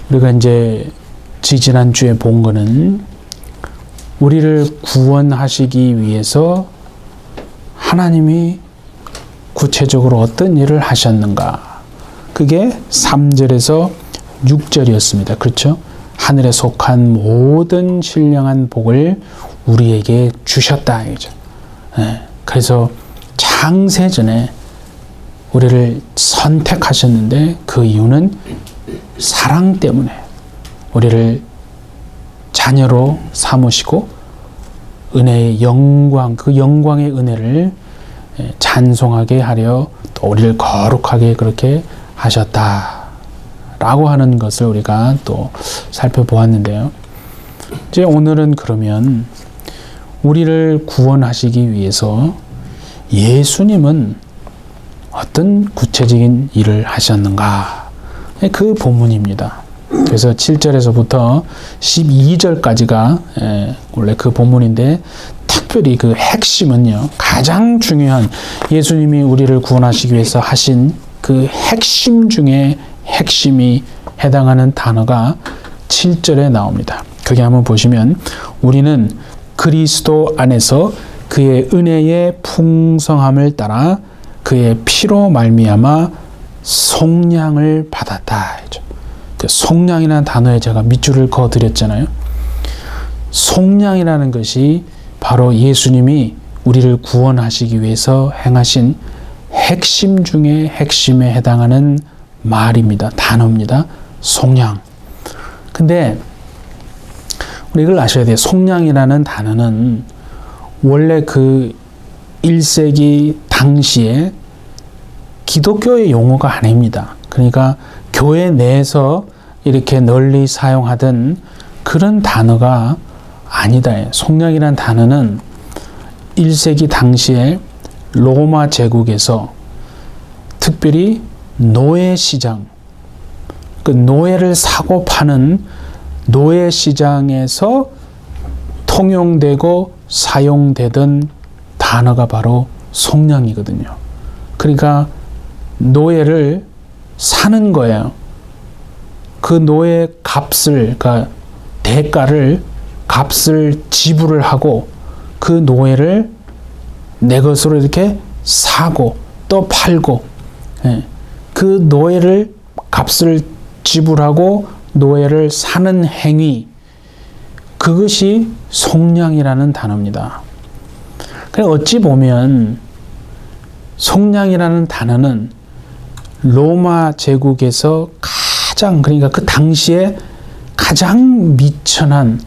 우리가 이제 지지난주에 본 거는 우리를 구원하시기 위해서 하나님이 구체적으로 어떤 일을 하셨는가. 그게 3절에서 6절이었습니다. 그렇죠? 하늘에 속한 모든 신령한 복을 우리에게 주셨다. 이죠. 네. 그래서 창세전에 우리를 선택하셨는데 그 이유는 사랑 때문에 우리를 자녀로 삼으시고 은혜의 영광, 그 영광의 은혜를 찬송하게 하려 또 우리를 거룩하게 그렇게 하셨다라고 하는 것을 우리가 또 살펴보았는데요. 이제 오늘은 그러면 우리를 구원하시기 위해서 예수님은 어떤 구체적인 일을 하셨는가? 그 본문입니다. 그래서 7절에서부터 12절까지가 원래 그 본문인데 특별히 그 핵심은요, 가장 중요한 예수님이 우리를 구원하시기 위해서 하신 그 핵심 중에 핵심이 해당하는 단어가 7절에 나옵니다. 거기 한번 보시면 우리는 그리스도 안에서 그의 은혜의 풍성함을 따라 그의 피로 말미암아 속량을 받았다. 그 속량이라는 단어에 제가 밑줄을 그어드렸잖아요. 속량이라는 것이 바로 예수님이 우리를 구원하시기 위해서 행하신 핵심 중에 핵심에 해당하는 말입니다. 단어입니다. 속량. 근데 우리 이걸 아셔야 돼요. 속량이라는 단어는 원래 그 1세기 당시에 기독교의 용어가 아닙니다. 그러니까 교회 내에서 이렇게 널리 사용하던 그런 단어가 아니다. 속량이라는 단어는 1세기 당시에 로마 제국에서 특별히 노예 시장, 그 노예를 사고 파는 노예 시장에서 통용되고 사용되던 단어가 바로 속량이거든요. 그러니까 노예를 사는 거예요. 그 노예 값을, 그러니까 대가를, 값을 지불을 하고 그 노예를 내 것으로 이렇게 사고 또 팔고, 그 노예를 값을 지불하고 노예를 사는 행위, 그것이 속량이라는 단어입니다. 그래서 어찌 보면 속량이라는 단어는 로마 제국에서 가장, 그러니까 그 당시에 가장 미천한,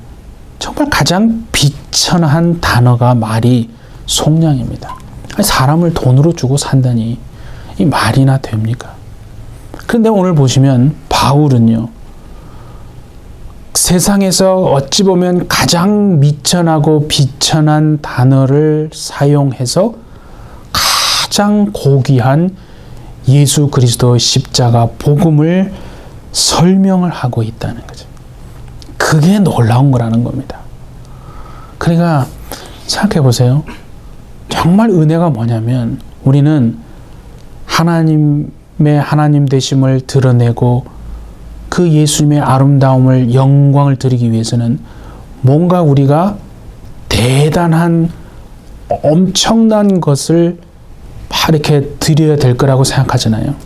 정말 가장 비천한 단어가 말이 속량입니다. 사람을 돈으로 주고 산다니 이 말이나 됩니까? 그런데 오늘 보시면 바울은요, 세상에서 어찌 보면 가장 미천하고 비천한 단어를 사용해서 가장 고귀한 예수 그리스도의 십자가 복음을 설명을 하고 있다는 거죠. 그게 놀라운 거라는 겁니다. 그러니까 생각해 보세요. 정말 은혜가 뭐냐면 우리는 하나님의 하나님 되심을 드러내고 그 예수님의 아름다움을, 영광을 드리기 위해서는 뭔가 우리가 대단한 엄청난 것을 이렇게 드려야 될 거라고 생각하잖아요.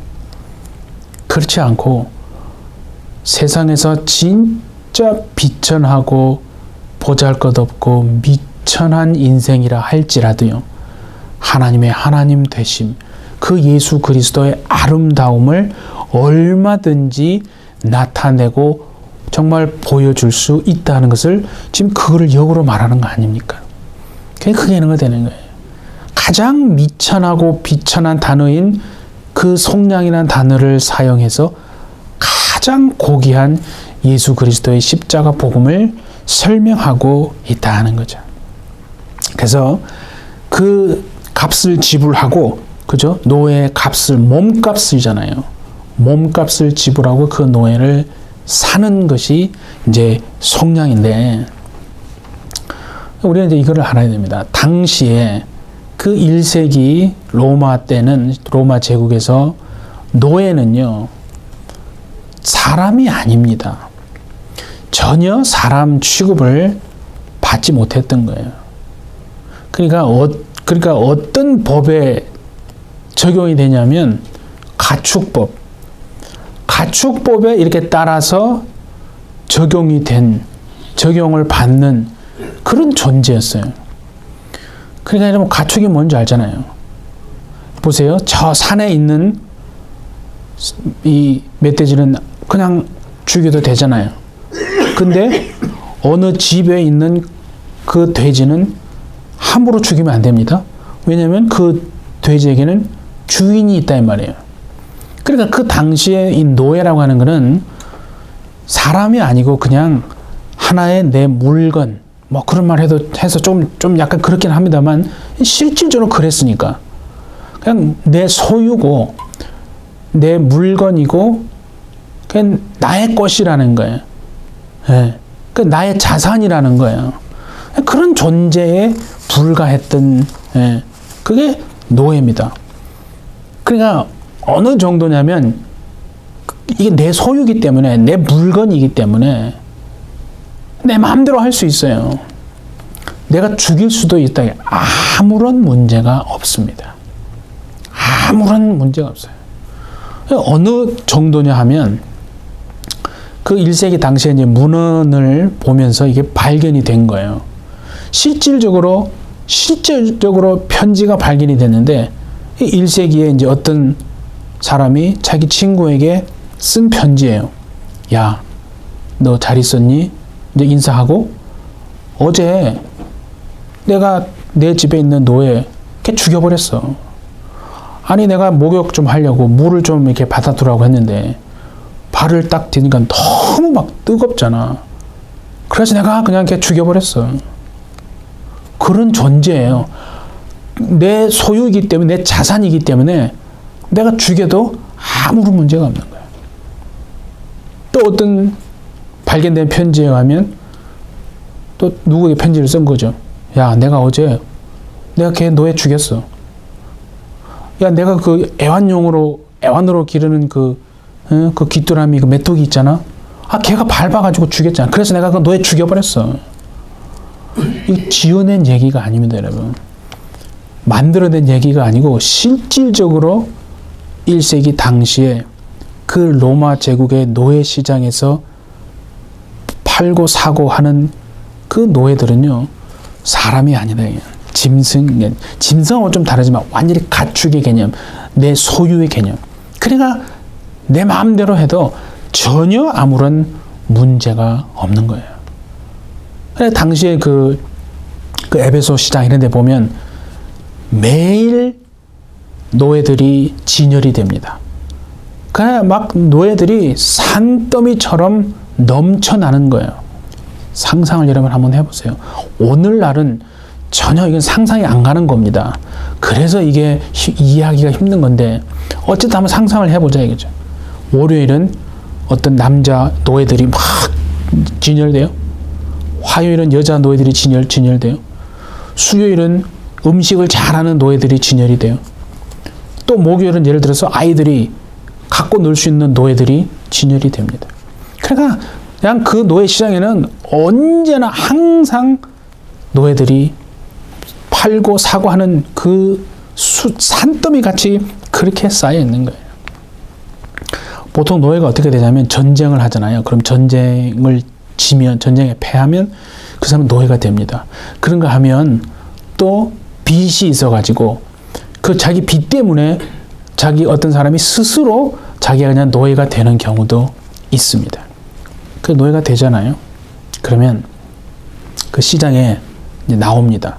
그렇지 않고 세상에서 진짜 비천하고 보잘것없고 미천한 인생이라 할지라도요, 하나님의 하나님 되심, 그 예수 그리스도의 아름다움을 얼마든지 나타내고 정말 보여줄 수 있다는 것을 지금 그거를 역으로 말하는 거 아닙니까? 그게 있는 거 되는 거예요. 가장 미천하고 비천한 단어인 그 속량이라는 단어를 사용해서 가장 고귀한 예수 그리스도의 십자가 복음을 설명하고 있다는 거죠. 그래서 그 값을 지불하고, 그죠? 노예의 값을, 몸값이잖아요. 몸값을 지불하고 그 노예를 사는 것이 이제 속량인데, 우리는 이제 이거를 알아야 됩니다. 당시에 그 1세기 로마 때는, 로마 제국에서 노예는요, 사람이 아닙니다. 전혀 사람 취급을 받지 못했던 거예요. 그러니까 어떤 법에 적용이 되냐면 가축법. 가축법에 이렇게 따라서 적용을 받는 그런 존재였어요. 그러니까 여러분 가축이 뭔지 알잖아요. 보세요. 저 산에 있는 이 멧돼지는 그냥 죽여도 되잖아요. 근데 어느 집에 있는 그 돼지는 함부로 죽이면 안 됩니다. 왜냐하면 그 돼지에게는 주인이 있다 이 말이에요. 그러니까 그 당시에 이 노예라고 하는 것은 사람이 아니고 그냥 하나의 내 물건, 뭐 그런 말 해서 좀 약간 그렇긴 합니다만 실질적으로 그랬으니까 그냥 내 소유고 내 물건이고 그냥 나의 것이라는 거예요. 예. 그 나의 자산이라는 거예요. 그런 존재에 불과했던 그게 노예입니다. 그러니까 어느 정도냐면 이게 내 소유이기 때문에 내 물건이기 때문에 내 마음대로 할 수 있어요. 내가 죽일 수도 있다. 아무런 문제가 없습니다. 아무런 문제가 없어요. 어느 정도냐 하면 그 1세기 당시에 이제 문헌을 보면서 이게 발견이 된 거예요. 실질적으로 편지가 발견이 됐는데 1세기에 이제 어떤 사람이 자기 친구에게 쓴 편지예요. 야, 너 잘 있었니? 이제 인사하고 어제 내가 내 집에 있는 노예 걔 죽여버렸어. 아니 내가 목욕 좀 하려고 물을 좀 이렇게 받아두라고 했는데 발을 딱 디니까 너무 막 뜨겁잖아. 그래서 내가 그냥 걔 죽여버렸어. 그런 존재예요. 내 소유이기 때문에 내 자산이기 때문에 내가 죽여도 아무런 문제가 없는 거예요. 또 어떤 발견된 편지에 가면 또 누구에게 편지를 쓴 거죠. 야, 내가 어제 내가 걔 노예 죽였어. 야, 내가 그 애완으로 기르는 그 귀뚜라미 그 메뚜기 있잖아. 아, 걔가 밟아가지고 죽였잖아. 그래서 내가 그 노예 죽여버렸어. 이 지어낸 얘기가 아닙니다, 여러분. 만들어낸 얘기가 아니고 실질적으로 1세기 당시에 그 로마 제국의 노예 시장에서 팔고 사고 하는 그 노예들은요, 사람이 아니다. 짐승하고 좀 다르지만 완전히 가축의 개념, 내 소유의 개념. 그러니까 내 마음대로 해도 전혀 아무런 문제가 없는 거예요. 그래 당시에 그 에베소 시장 이런 데 보면 매일 노예들이 진열이 됩니다. 그냥 막 노예들이 산더미처럼 넘쳐나는 거예요. 상상을 여러분 한번 해보세요. 오늘날은 전혀 이건 상상이 안 가는 겁니다. 그래서 이게 이해하기가 힘든 건데 어쨌든 한번 상상을 해보자 이거죠. 월요일은 어떤 남자 노예들이 막 진열돼요. 화요일은 여자 노예들이 진열돼요. 수요일은 음식을 잘하는 노예들이 진열이 돼요. 또 목요일은 예를 들어서 아이들이 갖고 놀 수 있는 노예들이 진열이 됩니다. 그러니까 그냥 그 노예 시장에는 언제나 항상 노예들이 팔고 사고 하는 그 산더미 같이 그렇게 쌓여 있는 거예요. 보통 노예가 어떻게 되냐면 전쟁을 하잖아요. 그럼 전쟁을 지면, 전쟁에 패하면 그 사람은 노예가 됩니다. 그런가 하면 또 빚이 있어가지고 그 자기 빚 때문에 자기 어떤 사람이 스스로 자기가 그냥 노예가 되는 경우도 있습니다. 그 노예가 되잖아요. 그러면 그 시장에 이제 나옵니다.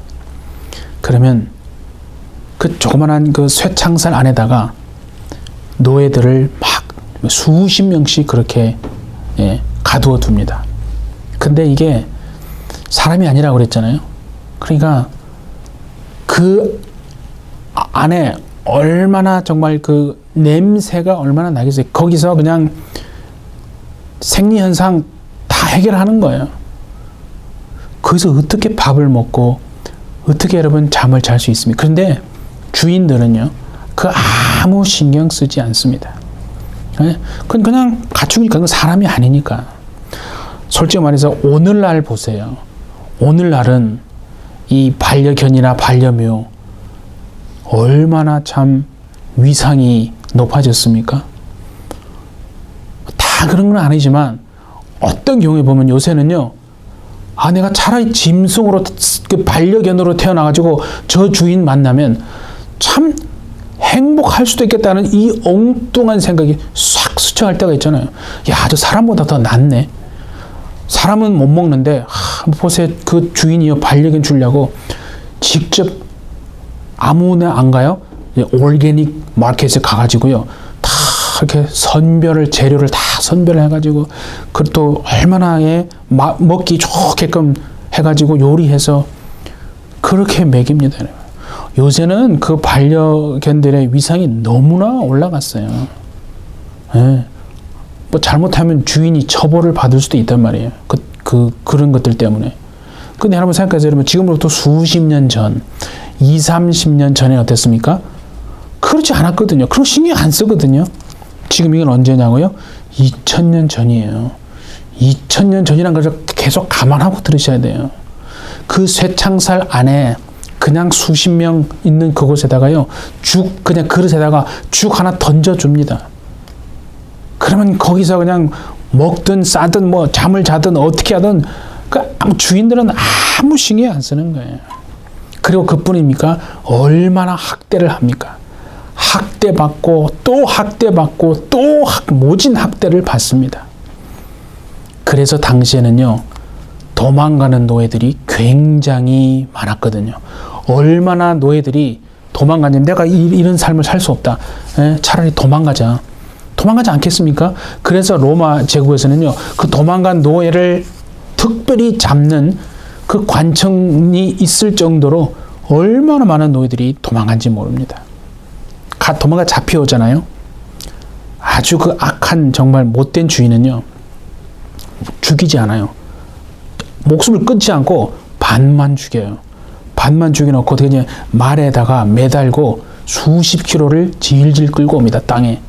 그러면 그 조그만한 그 쇠창살 안에다가 노예들을 막 수십 명씩 그렇게 가두어 둡니다. 근데 이게 사람이 아니라고 그랬잖아요. 그러니까 그 안에 얼마나 정말 그 냄새가 얼마나 나겠어요. 거기서 그냥 생리현상 다 해결하는 거예요. 거기서 어떻게 밥을 먹고 어떻게 여러분 잠을 잘 수 있습니까? 그런데 주인들은요, 그 아무 신경 쓰지 않습니다. 예? 그건 그냥 가축이니까, 그건 사람이 아니니까. 솔직히 말해서 오늘날 보세요. 오늘날은 이 반려견이나 반려묘 얼마나 참 위상이 높아졌습니까? 다 그런 건 아니지만 어떤 경우에 보면 요새는요, 내가 차라리 짐승으로, 그 반려견으로 태어나가지고 저 주인 만나면 참 행복할 수도 있겠다는 이 엉뚱한 생각이 싹 스쳐갈 때가 있잖아요. 야, 저 사람보다 더 낫네. 사람은 못 먹는데, 보세요. 그 주인이요, 반려견 주려고 직접 아무나 안 가요? 올게닉 마켓에 가가지고요, 다 이렇게 재료를 다 선별을 해가지고, 그것도 얼마나 먹기 좋게끔 해가지고 요리해서 그렇게 먹입니다. 요새는 그 반려견들의 위상이 너무나 올라갔어요. 예. 뭐 잘못하면 주인이 처벌을 받을 수도 있단 말이에요. 그런 것들 때문에. 근데 여러분 생각해서, 여러분 지금부터 수십 년 전, 20-30년 전에 어땠습니까? 그렇지 않았거든요. 그런 신경 안 쓰거든요. 지금 이건 언제냐고요? 2000년 전이에요. 2000년 전이란 걸 계속 감안하고 들으셔야 돼요. 그 쇠창살 안에 그냥 수십 명 있는 그곳에다가요, 그냥 그릇에다가 죽 하나 던져줍니다. 그러면 거기서 그냥 먹든 싸든 뭐 잠을 자든 어떻게 하든 주인들은 아무 신경 안 쓰는 거예요. 그리고 그뿐입니까? 얼마나 학대를 합니까? 학대받고 또 학대받고 또 모진 학대를 받습니다. 그래서 당시에는요, 도망가는 노예들이 굉장히 많았거든요. 얼마나 노예들이 도망가냐면, 내가 이런 삶을 살 수 없다. 차라리 도망가지 않겠습니까? 그래서 로마 제국에서는요, 그 도망간 노예를 특별히 잡는 그 관청이 있을 정도로 얼마나 많은 노예들이 도망간지 모릅니다. 도망가 잡혀오잖아요. 아주 그 악한, 정말 못된 주인은요, 죽이지 않아요. 목숨을 끊지 않고 반만 죽여요. 반만 죽여놓고 어떻게 말에다가 매달고 수십 킬로를 질질 끌고 옵니다, 땅에.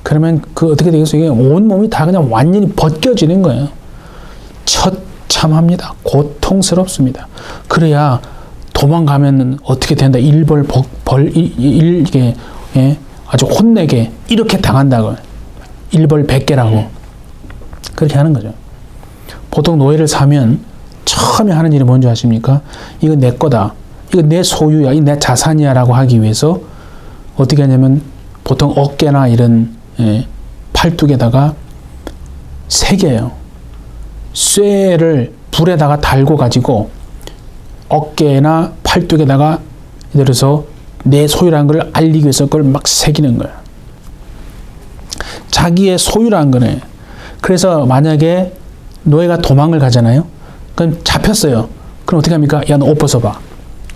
그러면 어떻게 되겠어요? 이게 온 몸이 다 그냥 완전히 벗겨지는 거예요. 처참합니다. 고통스럽습니다. 그래야 도망가면 어떻게 된다. 이게 아주 혼내게 이렇게 당한다고. 일벌백계라고. 그렇게 하는 거죠. 보통 노예를 사면 처음에 하는 일이 뭔지 아십니까? 이거 내 거다. 이거 내 소유야. 이거 내 자산이야. 라고 하기 위해서 어떻게 하냐면, 보통 어깨나 이런 팔뚝에다가 새겨요. 쇠를 불에다가 달고 가지고 어깨나 팔뚝에다가, 예를 들어서 내 소유라는 걸 알리기 위해서 그걸 막 새기는 거예요. 자기의 소유라는 거네. 그래서 만약에 노예가 도망을 가잖아요. 그럼 잡혔어요. 그럼 어떻게 합니까? 야, 너 옷 벗어봐.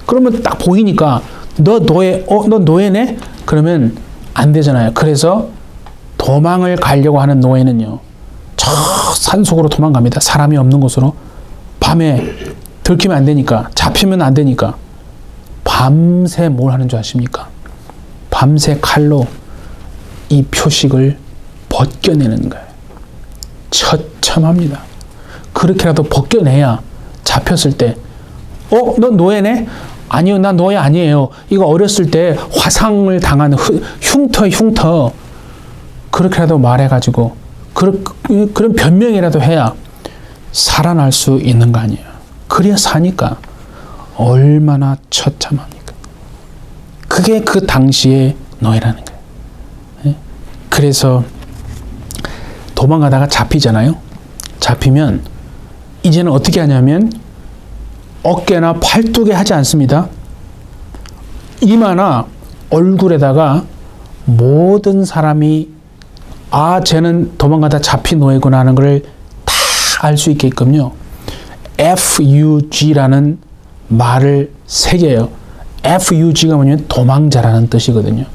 그러면 딱 보이니까 너 노예네? 그러면 안 되잖아요. 그래서 도망을 가려고 하는 노예는요, 저 산속으로 도망갑니다. 사람이 없는 곳으로. 밤에 들키면 안 되니까, 잡히면 안 되니까 밤새 뭘 하는 줄 아십니까? 밤새 칼로 이 표식을 벗겨내는 거예요. 처참합니다. 그렇게라도 벗겨내야 잡혔을 때, 너 노예네? 아니요, 나 노예 아니에요. 이거 어렸을 때 화상을 당한 흉터. 그렇게라도 말해가지고 그런 변명이라도 해야 살아날 수 있는 거 아니에요. 그래야 사니까. 얼마나 처참합니까? 그게 그 당시의 노예라는 거예요. 그래서 도망가다가 잡히잖아요. 잡히면 이제는 어떻게 하냐면, 어깨나 팔뚝에 하지 않습니다. 이마나 얼굴에다가 모든 사람이 쟤는 도망가다 잡힌 노예구나 하는 걸 다 알 수 있게끔요, FUG라는 말을 새겨요. FUG가 뭐냐면 도망자라는 뜻이거든요.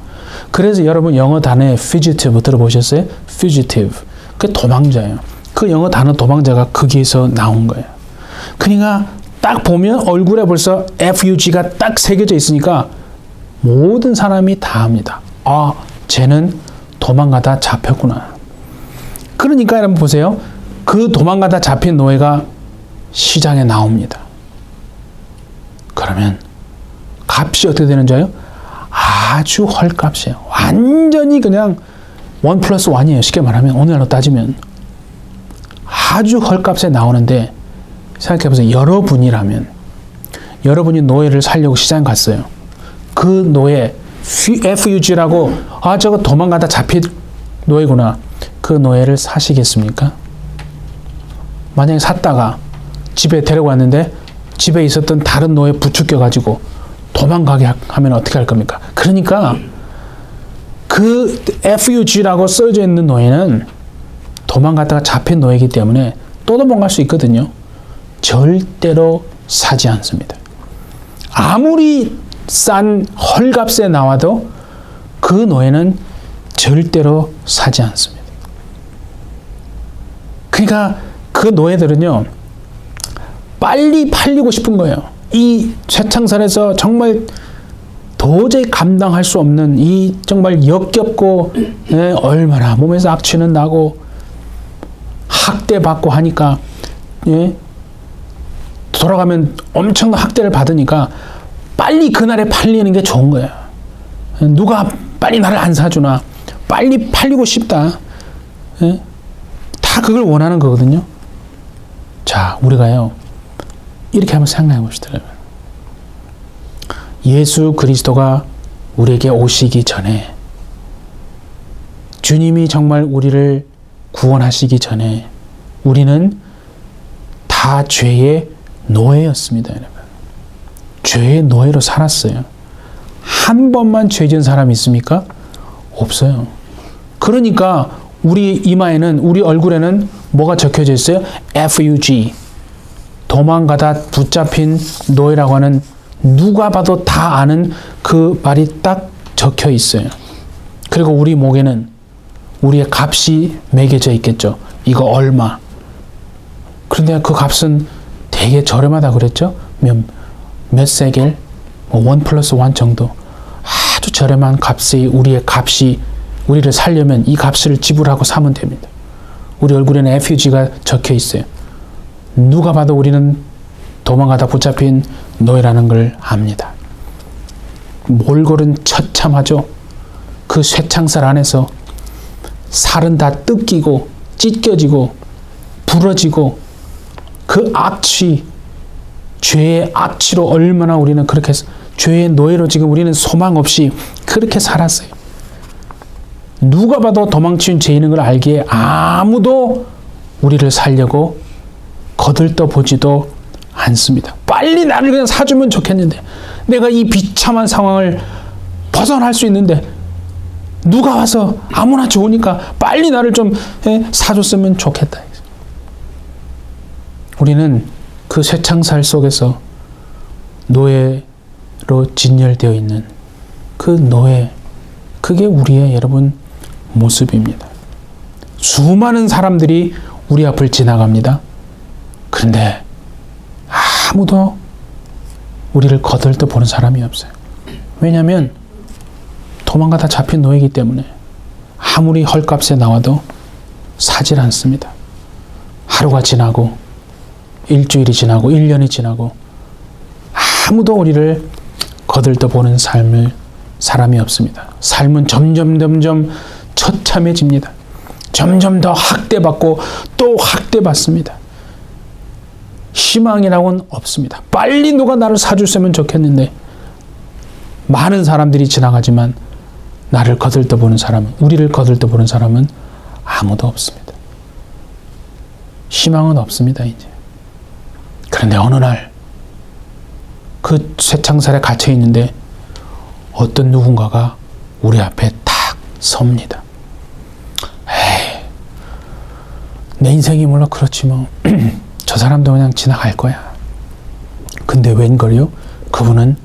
그래서 여러분 영어 단어에 fugitive 들어보셨어요? fugitive. 그게 도망자예요. 그 영어 단어 도망자가 거기에서 나온 거예요. 그러니까 딱 보면 얼굴에 벌써 FUG가 딱 새겨져 있으니까 모든 사람이 다 압니다. 쟤는 도망가다 잡혔구나. 그러니까 여러분 보세요. 그 도망가다 잡힌 노예가 시장에 나옵니다. 그러면 값이 어떻게 되는 줄 알아요? 아주 헐값이에요. 완전히 그냥 1+1이에요. 쉽게 말하면 오늘날로 따지면 아주 헐값에 나오는데, 생각해보세요. 여러분이 노예를 살려고 시장 갔어요. 그 노예 FUG라고 저거 도망가다 잡힌 노예구나. 그 노예를 사시겠습니까? 만약에 샀다가 집에 데리고 왔는데 집에 있었던 다른 노예 부추겨가지고 도망가게 하면 어떻게 할 겁니까? 그러니까 그 FUG라고 써져 있는 노예는 도망갔다가 잡힌 노예이기 때문에 또 도망갈 수 있거든요. 절대로 사지 않습니다. 아무리 싼 헐값에 나와도 그 노예는 절대로 사지 않습니다. 그러니까 그 노예들은요, 빨리 팔리고 싶은 거예요. 이 쇠창살에서 정말 도저히 감당할 수 없는 이 정말 역겹고 얼마나 몸에서 악취는 나고 학대받고 하니까 돌아가면 엄청난 학대를 받으니까 빨리 그날에 팔리는 게 좋은 거예요. 누가 빨리 나를 안 사주나, 빨리 팔리고 싶다. 다 그걸 원하는 거거든요. 자, 우리가요 이렇게 한번 생각해 봅시다. 예수 그리스도가 우리에게 오시기 전에, 주님이 정말 우리를 구원하시기 전에 우리는 다 죄의 노예였습니다. 여러분. 죄의 노예로 살았어요. 한 번만 죄 지은 사람이 있습니까? 없어요. 그러니까 우리 이마에는, 우리 얼굴에는 뭐가 적혀져 있어요? FUG. 도망가다 붙잡힌 노예라고 하는, 누가 봐도 다 아는 그 말이 딱 적혀 있어요. 그리고 우리 목에는 우리의 값이 매겨져 있겠죠. 이거 얼마. 그런데 그 값은 되게 저렴하다 그랬죠? 몇 세겔? 1+1 정도. 아주 저렴한 값이, 우리의 값이, 우리를 살려면 이 값을 지불하고 사면 됩니다. 우리 얼굴에는 FUG가 적혀 있어요. 누가 봐도 우리는 도망가다 붙잡힌 노예라는 걸 압니다. 몰골은 처참하죠. 그 쇠창살 안에서 살은 다 뜯기고 찢겨지고 부러지고, 그 악취, 죄의 악취로 얼마나 우리는 그렇게, 죄의 노예로 지금 우리는 소망 없이 그렇게 살았어요. 누가 봐도 도망친 죄인인 걸 알기에 아무도 우리를 살려고 거들떠 보지도 않습니다. 빨리 나를 그냥 사주면 좋겠는데, 내가 이 비참한 상황을 벗어날 수 있는데 누가 와서 아무나 좋으니까 빨리 나를 좀 사줬으면 좋겠다. 우리는 그 쇠창살 속에서 노예로 진열되어 있는 그 노예, 그게 우리의 여러분 모습입니다. 수많은 사람들이 우리 앞을 지나갑니다. 그런데 아무도 우리를 거들떠 보는 사람이 없어요. 왜냐하면 도망가다 잡힌 노예이기 때문에 아무리 헐값에 나와도 사질 않습니다. 하루가 지나고 일주일이 지나고 1년이 지나고 아무도 우리를 거들떠 보는 사람이 없습니다. 삶은 점점 처참해집니다. 점점 더 학대받고 또 학대받습니다. 희망이라고는 없습니다. 빨리 누가 나를 사줬으면 좋겠는데, 많은 사람들이 지나가지만 나를 거들떠 보는 사람은, 우리를 거들떠 보는 사람은 아무도 없습니다. 희망은 없습니다, 이제. 그런데 어느 날 그 쇠창살에 갇혀 있는데 어떤 누군가가 우리 앞에 탁 섭니다. 에이, 내 인생이 물론 그렇지 뭐. 저 사람도 그냥 지나갈 거야. 근데 웬걸요? 그분은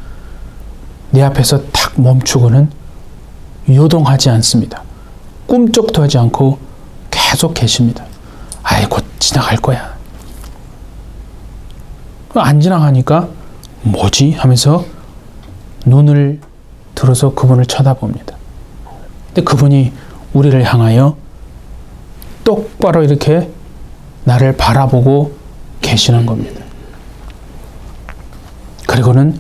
내 앞에서 탁 멈추고는 요동하지 않습니다. 꿈쩍도 하지 않고 계속 계십니다. 아이, 곧 지나갈 거야. 안 지나가니까 뭐지? 하면서 눈을 들어서 그분을 쳐다봅니다. 근데 그분이 우리를 향하여 똑바로 이렇게 나를 바라보고 계시는 겁니다. 그리고는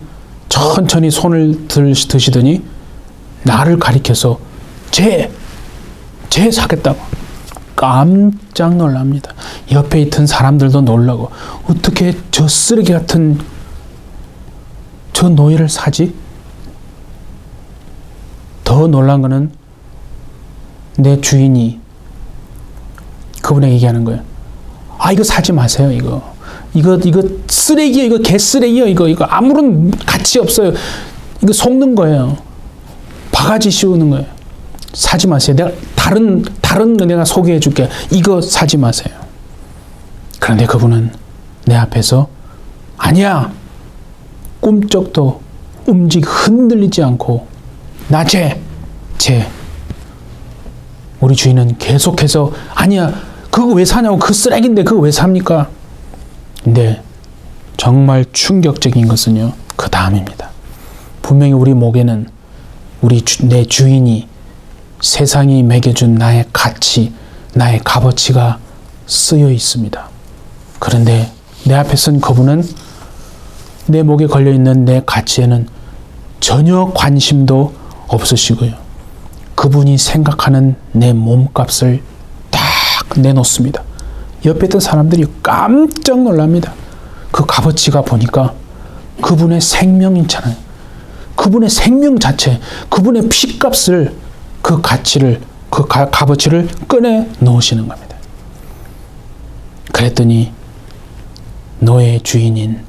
천천히 손을 드시더니 나를 가리켜서 쟤 사겠다고 깜짝 놀랍니다. 옆에 있던 사람들도 놀라고 어떻게 저 쓰레기 같은 저 노예를 사지? 더 놀란 거는 내 주인이 그분에게 얘기하는 거예요. 이거 사지 마세요. 이거 쓰레기예요. 이거 개쓰레기예요. 이거 아무런 가치 없어요. 이거 속는 거예요. 바가지 씌우는 거예요. 사지 마세요. 내가 다른 거 내가 소개해 줄게. 이거 사지 마세요. 그런데 그분은 내 앞에서 아니야. 꿈쩍도 흔들리지 않고 나 쟤. 우리 주인은 계속해서 아니야. 그거 왜 사냐고. 그 쓰레기인데 그거 왜 삽니까? 근데 정말 충격적인 것은요. 그 다음입니다. 분명히 우리 목에는 내 주인이 세상이 매겨준 나의 가치, 나의 값어치가 쓰여 있습니다. 그런데 내 앞에 선 그분은 내 목에 걸려있는 내 가치에는 전혀 관심도 없으시고요. 그분이 생각하는 내 몸값을 딱 내놓습니다. 옆에 있던 사람들이 깜짝 놀랍니다. 그 값어치가 보니까 그분의 생명이잖아요. 그분의 생명 자체, 그분의 피값을 그 가치를, 그 값어치를 꺼내 넣으시는 겁니다. 그랬더니 너의 주인인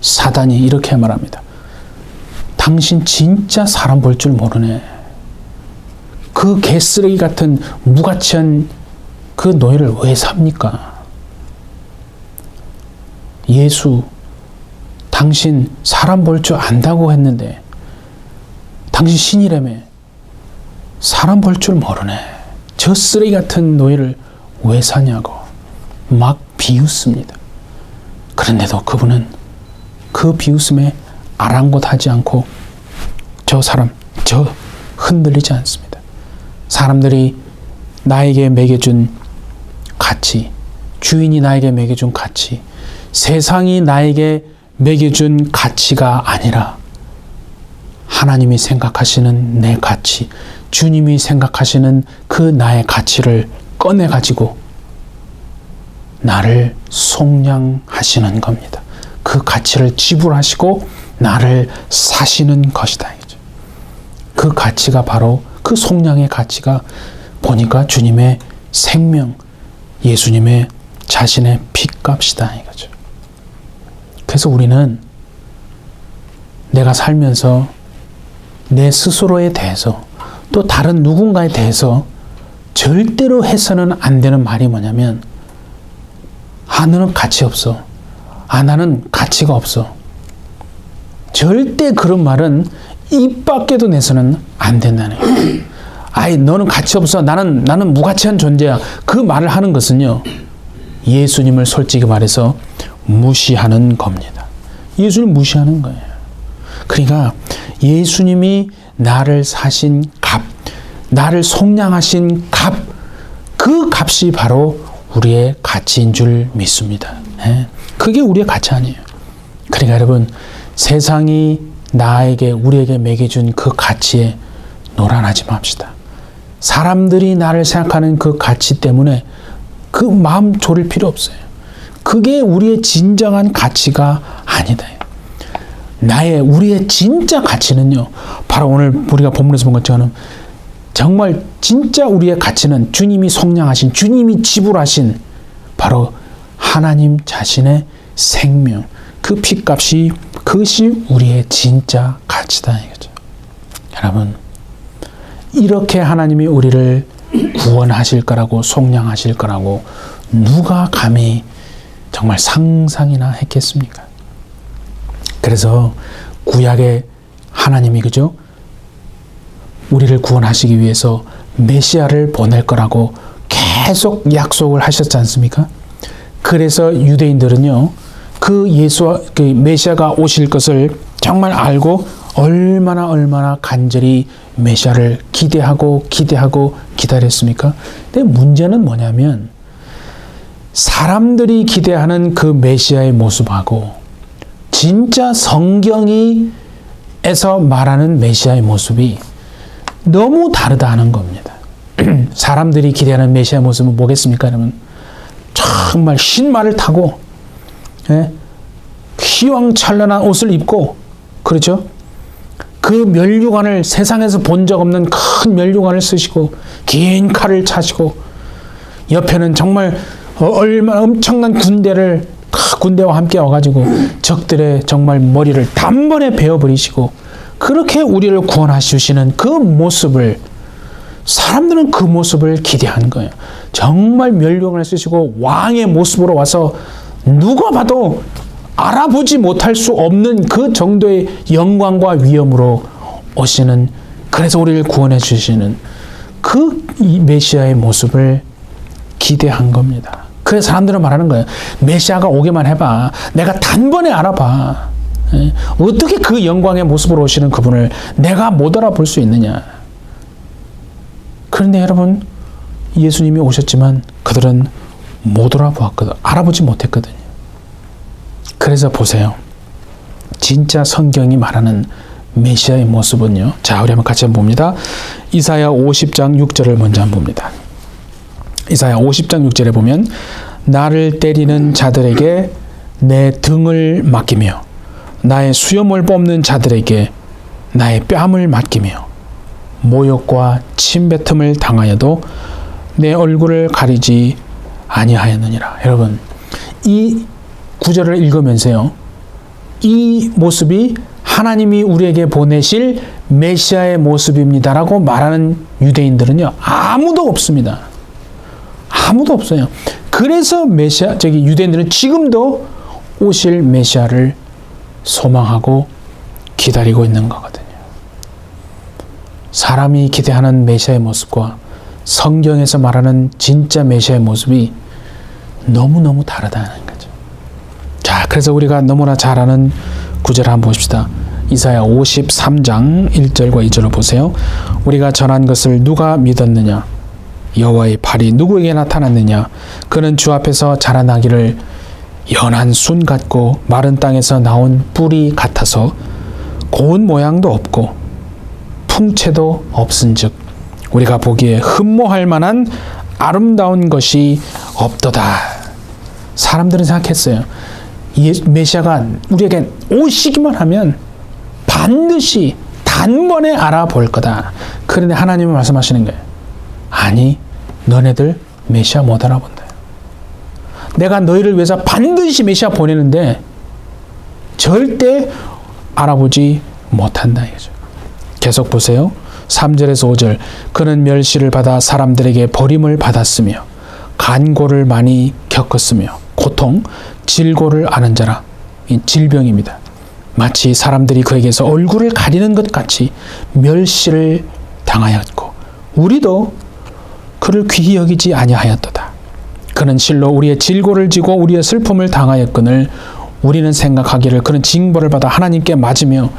사단이 이렇게 말합니다. 당신 진짜 사람 볼 줄 모르네. 그 개쓰레기 같은 무가치한 그 노예를 왜 삽니까? 예수, 당신 사람 볼 줄 안다고 했는데 당신 신이라며 사람 볼 줄 모르네. 저 쓰레기 같은 노예를 왜 사냐고 막 비웃습니다. 그런데도 그분은 그 비웃음에 아랑곳하지 않고 저 흔들리지 않습니다. 사람들이 나에게 매겨준 가치, 주인이 나에게 매겨준 가치, 세상이 나에게 매겨준 가치가 아니라 하나님이 생각하시는 내 가치, 주님이 생각하시는 그 나의 가치를 꺼내가지고 나를 속량하시는 겁니다. 그 가치를 지불하시고 나를 사시는 것이다. 그 가치가 바로 그 속량의 가치가 보니까 주님의 생명, 예수님의 자신의 피값이다 이거죠. 그래서 우리는 내가 살면서 내 스스로에 대해서 또 다른 누군가에 대해서 절대로 해서는 안 되는 말이 뭐냐면 너는 가치 없어. 나는 가치가 없어. 절대 그런 말은 입 밖에도 내서는 안 된다는 거예요. 너는 가치 없어. 나는 무가치한 존재야. 그 말을 하는 것은요. 예수님을 솔직히 말해서 무시하는 겁니다. 예수님 무시하는 거예요. 그러니까 예수님이 나를 사신 값, 나를 속량하신 값, 그 값이 바로 우리의 가치인 줄 믿습니다. 그게 우리의 가치 아니에요. 그러니까 여러분, 세상이 우리에게 매겨준 그 가치에 노란하지 맙시다. 사람들이 나를 생각하는 그 가치 때문에 그 마음 졸일 필요 없어요. 그게 우리의 진정한 가치가 아니다. 우리의 진짜 가치는요, 바로 오늘 우리가 본문에서 본 것처럼 정말 진짜 우리의 가치는 주님이 속량하신, 주님이 지불하신 바로 하나님 자신의 생명, 그 피값이 그것이 우리의 진짜 가치다 이거죠. 여러분, 이렇게 하나님이 우리를 구원하실 거라고, 속량하실 거라고 누가 감히 정말 상상이나 했겠습니까? 그래서 구약의 하나님이 그죠? 우리를 구원하시기 위해서 메시아를 보낼 거라고 계속 약속을 하셨지 않습니까? 그래서 유대인들은요, 그 메시아가 오실 것을 정말 알고 얼마나 간절히 메시아를 기대하고 기다렸습니까? 근데 문제는 뭐냐면 사람들이 기대하는 그 메시아의 모습하고 진짜 성경에서 말하는 메시아의 모습이 너무 다르다는 겁니다. 사람들이 기대하는 메시아의 모습은 뭐겠습니까, 여러분? 정말 신말을 타고 휘황찬란한 옷을 입고, 그렇죠? 그 면류관을 세상에서 본 적 없는 큰 면류관을 쓰시고 긴 칼을 차시고 옆에는 정말 얼마나 엄청난 군대와 함께 와가지고 적들의 정말 머리를 단번에 베어버리시고 그렇게 우리를 구원하시는 그 모습을 사람들은 그 모습을 기대한 거예요. 정말 면류관을 쓰시고 왕의 모습으로 와서 누가 봐도 알아보지 못할 수 없는 그 정도의 영광과 위엄으로 오시는, 그래서 우리를 구원해 주시는 그 메시아의 모습을 기대한 겁니다. 그래서 사람들은 말하는 거예요. 메시아가 오기만 해봐. 내가 단번에 알아봐. 어떻게 그 영광의 모습으로 오시는 그분을 내가 못 알아볼 수 있느냐. 그런데 여러분, 예수님이 오셨지만 그들은 못 알아보지 못했거든요. 그래서 보세요. 진짜 성경이 말하는 메시아의 모습은요. 자, 우리 한번 같이 봅니다. 이사야 50장 6절을 먼저 한번 봅니다. 이사야 50장 6절에 보면 나를 때리는 자들에게 내 등을 맡기며 나의 수염을 뽑는 자들에게 나의 뺨을 맡기며 모욕과 침뱉음을 당하여도 내 얼굴을 가리지 아니하였느니라. 여러분, 이 구절을 읽으면서요, 이 모습이 하나님이 우리에게 보내실 메시아의 모습입니다라고 말하는 유대인들은요, 아무도 없습니다. 아무도 없어요. 그래서 유대인들은 지금도 오실 메시아를 소망하고 기다리고 있는 거거든요. 사람이 기대하는 메시아의 모습과 성경에서 말하는 진짜 메시아의 모습이 너무너무 다르다는 거죠. 자, 그래서 우리가 너무나 잘 아는 구절을 한번 보십시다. 이사야 53장 1절과 2절을 보세요. 우리가 전한 것을 누가 믿었느냐? 여호와의 팔이 누구에게 나타났느냐? 그는 주 앞에서 자라나기를 연한 순 같고 마른 땅에서 나온 뿌리 같아서 고운 모양도 없고 풍채도 없은즉 우리가 보기에 흠모할 만한 아름다운 것이 없도다. 사람들은 생각했어요. 메시아가 우리에게 오시기만 하면 반드시 단번에 알아볼 거다. 그런데 하나님은 말씀하시는 거예요. 아니, 너네들 메시아 못 알아본다. 내가 너희를 위해서 반드시 메시아 보내는데 절대 알아보지 못한다. 이거죠. 계속 보세요. 3절에서 5절. 그는 멸시를 받아 사람들에게 버림을 받았으며 간고를 많이 겪었으며 고통, 질고를 아는 자라. 이 질병입니다. 마치 사람들이 그에게서 얼굴을 가리는 것 같이 멸시를 당하였고 우리도 그를 귀히 여기지 아니하였도다. 그는 실로 우리의 질고를 지고 우리의 슬픔을 당하였거늘 우리는 생각하기를 그는 징벌을 받아 하나님께 맞으며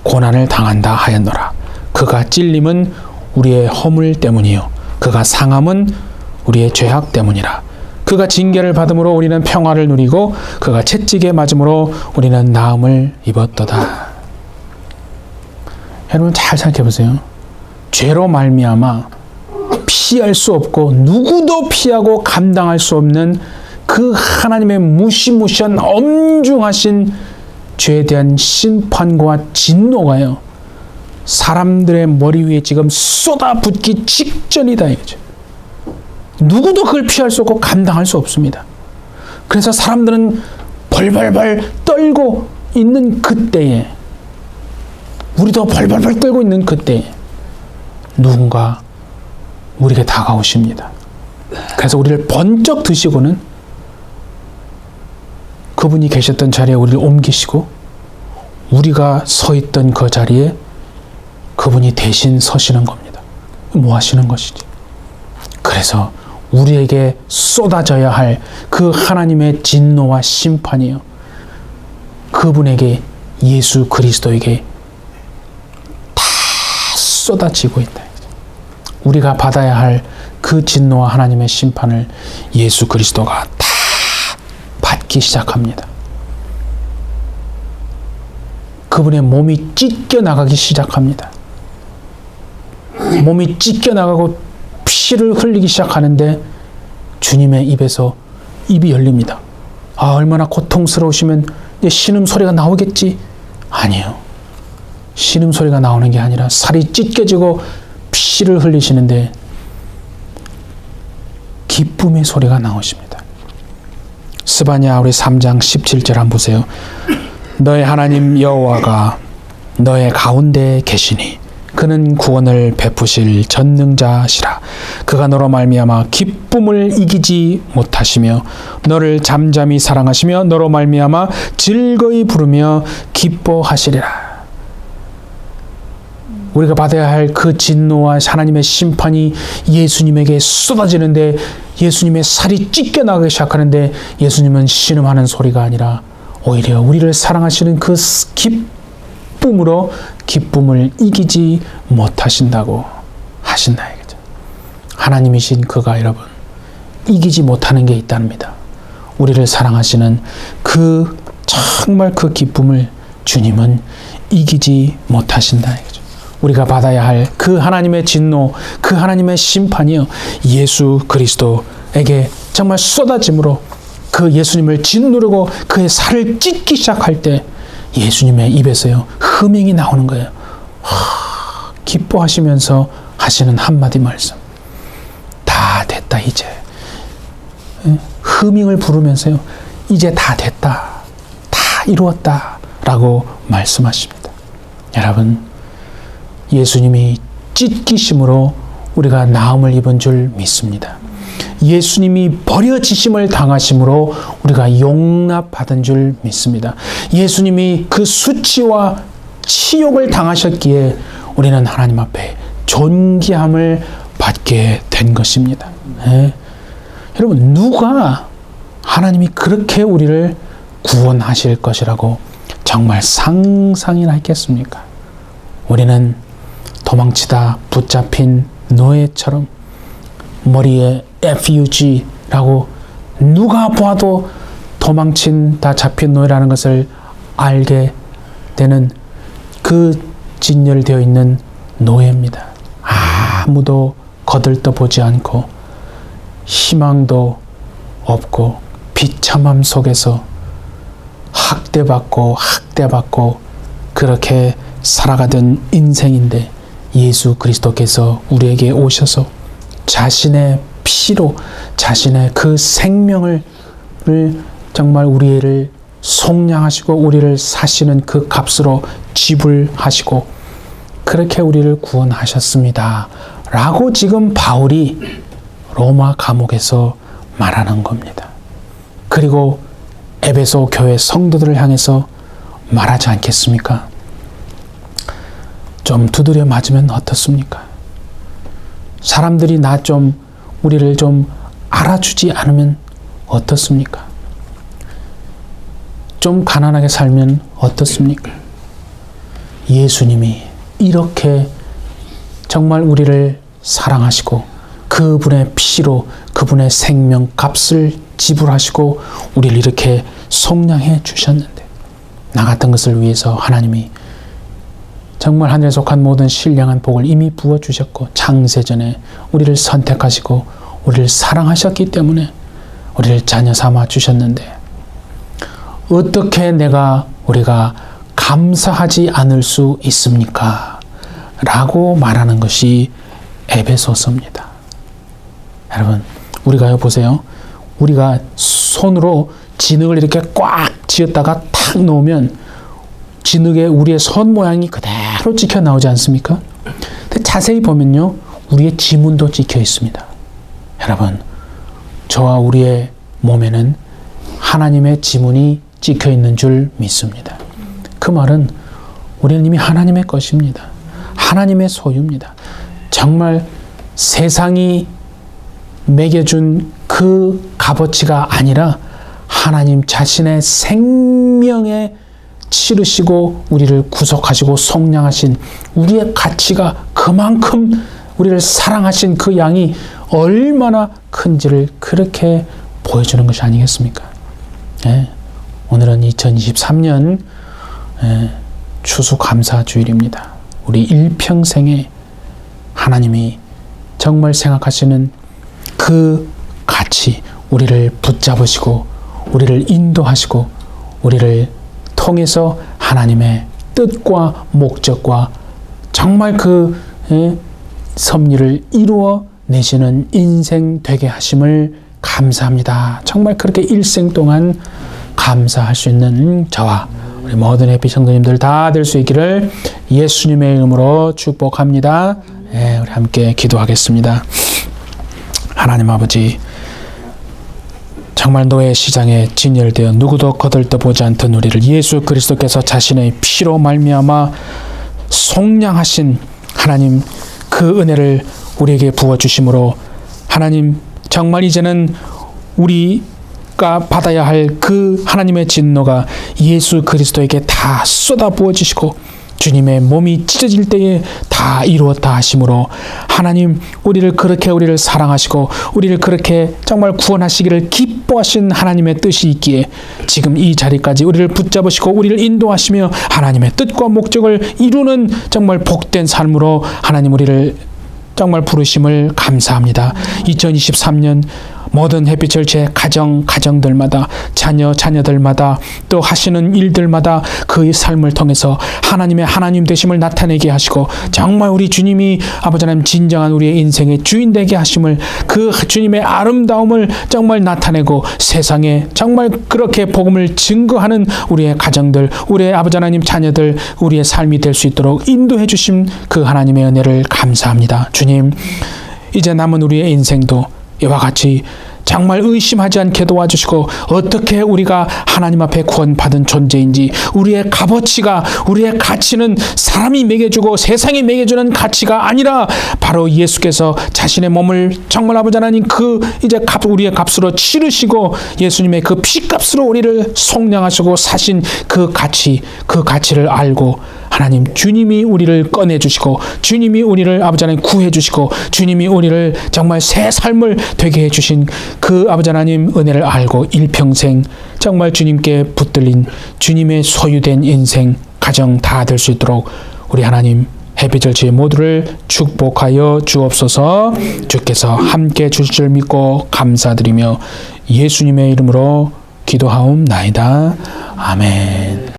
고난을 당한다 하였노라. 그가 찔림은 우리의 허물 때문이요 그가 상함은 우리의 죄악 때문이라. 그가 징계를 받음으로 우리는 평화를 누리고 그가 채찍에 맞음으로 우리는 나음을 입었도다. 여러분 잘 생각해 보세요. 죄로 말미암아 피할 수 없고 누구도 피하고 감당할 수 없는 그 하나님의 무시무시한 엄중하신 죄에 대한 심판과 진노가요, 사람들의 머리 위에 지금 쏟아붓기 직전이다 이거죠. 누구도 그걸 피할 수 없고 감당할 수 없습니다. 그래서 사람들은 벌벌벌 떨고 있는 그때에, 우리도 벌벌벌 떨고 있는 그때에 누군가 우리에게 다가오십니다. 그래서 우리를 번쩍 드시고는 그분이 계셨던 자리에 우리를 옮기시고 우리가 서 있던 그 자리에 그분이 대신 서시는 겁니다. 뭐 하시는 것이지? 그래서 우리에게 쏟아져야 할 그 하나님의 진노와 심판이요, 그분에게, 예수 그리스도에게 쏟아지고 있다. 우리가 받아야 할 그 진노와 하나님의 심판을 예수 그리스도가 다 받기 시작합니다. 그분의 몸이 찢겨나가기 시작합니다. 몸이 찢겨나가고 피를 흘리기 시작하는데 주님의 입에서 입이 열립니다. 아, 얼마나 고통스러우시면 신음소리가 나오겠지? 아니요. 신음소리가 나오는 게 아니라 살이 찢겨지고 피를 흘리시는데 기쁨의 소리가 나오십니다. 스바냐 우리 3장 17절 한번 보세요. 너의 하나님 여호와가 너의 가운데 계시니 그는 구원을 베푸실 전능자시라. 그가 너로 말미암아 기쁨을 이기지 못하시며 너를 잠잠히 사랑하시며 너로 말미암아 즐거이 부르며 기뻐하시리라. 우리가 받아야 할 그 진노와 하나님의 심판이 예수님에게 쏟아지는데 예수님의 살이 찢겨나가기 시작하는데 예수님은 신음하는 소리가 아니라 오히려 우리를 사랑하시는 그 기쁨으로 기쁨을 이기지 못하신다고 하신다 이거죠. 하나님이신 그가 여러분 이기지 못하는 게 있답니다. 우리를 사랑하시는 그 정말 그 기쁨을 주님은 이기지 못하신다 이거죠. 우리가 받아야 할 그 하나님의 진노, 그 하나님의 심판이요 예수 그리스도에게 정말 쏟아짐으로 그 예수님을 짓누르고 그의 살을 찢기 시작할 때 예수님의 입에서요 흠잉이 나오는 거예요. 기뻐하시면서 하시는 한마디 말씀. 다 됐다 이제. 흠잉을 부르면서요 이제 다 됐다. 다 이루었다. 라고 말씀하십니다. 여러분 예수님이 찢기심으로 우리가 나음을 입은 줄 믿습니다. 예수님이 버려지심을 당하심으로 우리가 용납받은 줄 믿습니다. 예수님이 그 수치와 치욕을 당하셨기에 우리는 하나님 앞에 존귀함을 받게 된 것입니다. 네. 여러분 누가 하나님이 그렇게 우리를 구원하실 것이라고 정말 상상이나 했겠습니까? 우리는 도망치다 붙잡힌 노예처럼 머리에 FUG라고 누가 봐도 도망친다 잡힌 노예라는 것을 알게 되는 그 진열되어 있는 노예입니다. 아무도 거들떠보지 않고 희망도 없고 비참함 속에서 학대받고 그렇게 살아가던 인생인데 예수 그리스도께서 우리에게 오셔서 자신의 피로 자신의 그 생명을 정말 우리를 속량하시고 우리를 사시는 그 값으로 지불하시고 그렇게 우리를 구원하셨습니다. 라고 지금 바울이 로마 감옥에서 말하는 겁니다. 그리고 에베소 교회 성도들을 향해서 말하지 않겠습니까? 좀 두드려 맞으면 어떻습니까? 사람들이 우리를 좀 알아주지 않으면 어떻습니까? 좀 가난하게 살면 어떻습니까? 예수님이 이렇게 정말 우리를 사랑하시고 그분의 피로 그분의 생명 값을 지불하시고 우리를 이렇게 속량해 주셨는데 나 같은 것을 위해서 하나님이 정말 하늘에 속한 모든 신령한 복을 이미 부어주셨고 창세전에 우리를 선택하시고 우리를 사랑하셨기 때문에 우리를 자녀 삼아 주셨는데 어떻게 우리가 감사하지 않을 수 있습니까? 라고 말하는 것이 에베소서입니다. 여러분 우리가요 보세요. 우리가 손으로 진흙을 이렇게 꽉 쥐었다가 탁 놓으면 진흙에 우리의 손 모양이 그대로 찍혀 나오지 않습니까? 근데 자세히 보면요 우리의 지문도 찍혀 있습니다. 여러분 저와 우리의 몸에는 하나님의 지문이 찍혀 있는 줄 믿습니다. 그 말은 우리는 이미 하나님의 것입니다. 하나님의 소유입니다. 정말 세상이 매겨준 그 값어치가 아니라 하나님 자신의 생명의 치르시고 우리를 구속하시고 속량하신 우리의 가치가 그만큼 우리를 사랑하신 그 양이 얼마나 큰지를 그렇게 보여주는 것이 아니겠습니까? 예, 오늘은 2023년 추수감사주일입니다. 우리 일평생에 하나님이 정말 생각하시는 그 가치, 우리를 붙잡으시고 우리를 인도하시고 우리를 통해서 하나님의 뜻과 목적과 정말 그 섭리를 이루어 내시는 인생 되게 하심을 감사합니다. 정말 그렇게 일생 동안 감사할 수 있는 저와 우리 모든 해피 성도님들 다 될 수 있기를 예수님의 이름으로 축복합니다. 우리 함께 기도하겠습니다. 하나님 아버지, 정말 노예 시장에 진열되어 누구도 거들떠보지 않던 우리를 예수 그리스도께서 자신의 피로 말미암아 속량하신 하나님, 그 은혜를 우리에게 부어주심으로 하나님, 정말 이제는 우리가 받아야 할 그 하나님의 진노가 예수 그리스도에게 다 쏟아 부어지시고 주님의 몸이 찢어질 때에 다 이루었다 하심으로 하나님, 우리를 사랑하시고 우리를 그렇게 정말 구원하시기를 기뻐하신 하나님의 뜻이 있기에 지금 이 자리까지 우리를 붙잡으시고 우리를 인도하시며 하나님의 뜻과 목적을 이루는 정말 복된 삶으로 하나님 우리를 정말 부르심을 감사합니다. 2023년 모든 햇빛철체 가정들마다 자녀들마다 또 하시는 일들마다 그의 삶을 통해서 하나님의 하나님 되심을 나타내게 하시고 정말 우리 주님이 아버지 하나님 진정한 우리의 인생의 주인 되게 하심을, 그 주님의 아름다움을 정말 나타내고 세상에 정말 그렇게 복음을 증거하는 우리의 가정들, 우리의 아버지 하나님 자녀들, 우리의 삶이 될 수 있도록 인도해 주신 그 하나님의 은혜를 감사합니다. 주님, 이제 남은 우리의 인생도 이와 같이 정말 의심하지 않게 도와주시고 어떻게 우리가 하나님 앞에 구원받은 존재인지, 우리의 값어치가, 우리의 가치는 사람이 매겨주고 세상이 매겨주는 가치가 아니라 바로 예수께서 자신의 몸을 정말 아버지 하나님 우리의 값으로 치르시고 예수님의 그 피값으로 우리를 속량하시고 사신 그 가치를 알고 하나님, 주님이 우리를 꺼내주시고 주님이 우리를 아버지 하나님 구해주시고 주님이 우리를 정말 새 삶을 되게 해주신 그 아버지 하나님 은혜를 알고 일평생 정말 주님께 붙들린 주님의 소유된 인생, 가정 다 될 수 있도록 우리 하나님 햇빛절치 모두를 축복하여 주옵소서. 주께서 함께 주실 줄 믿고 감사드리며 예수님의 이름으로 기도하옵나이다. 아멘.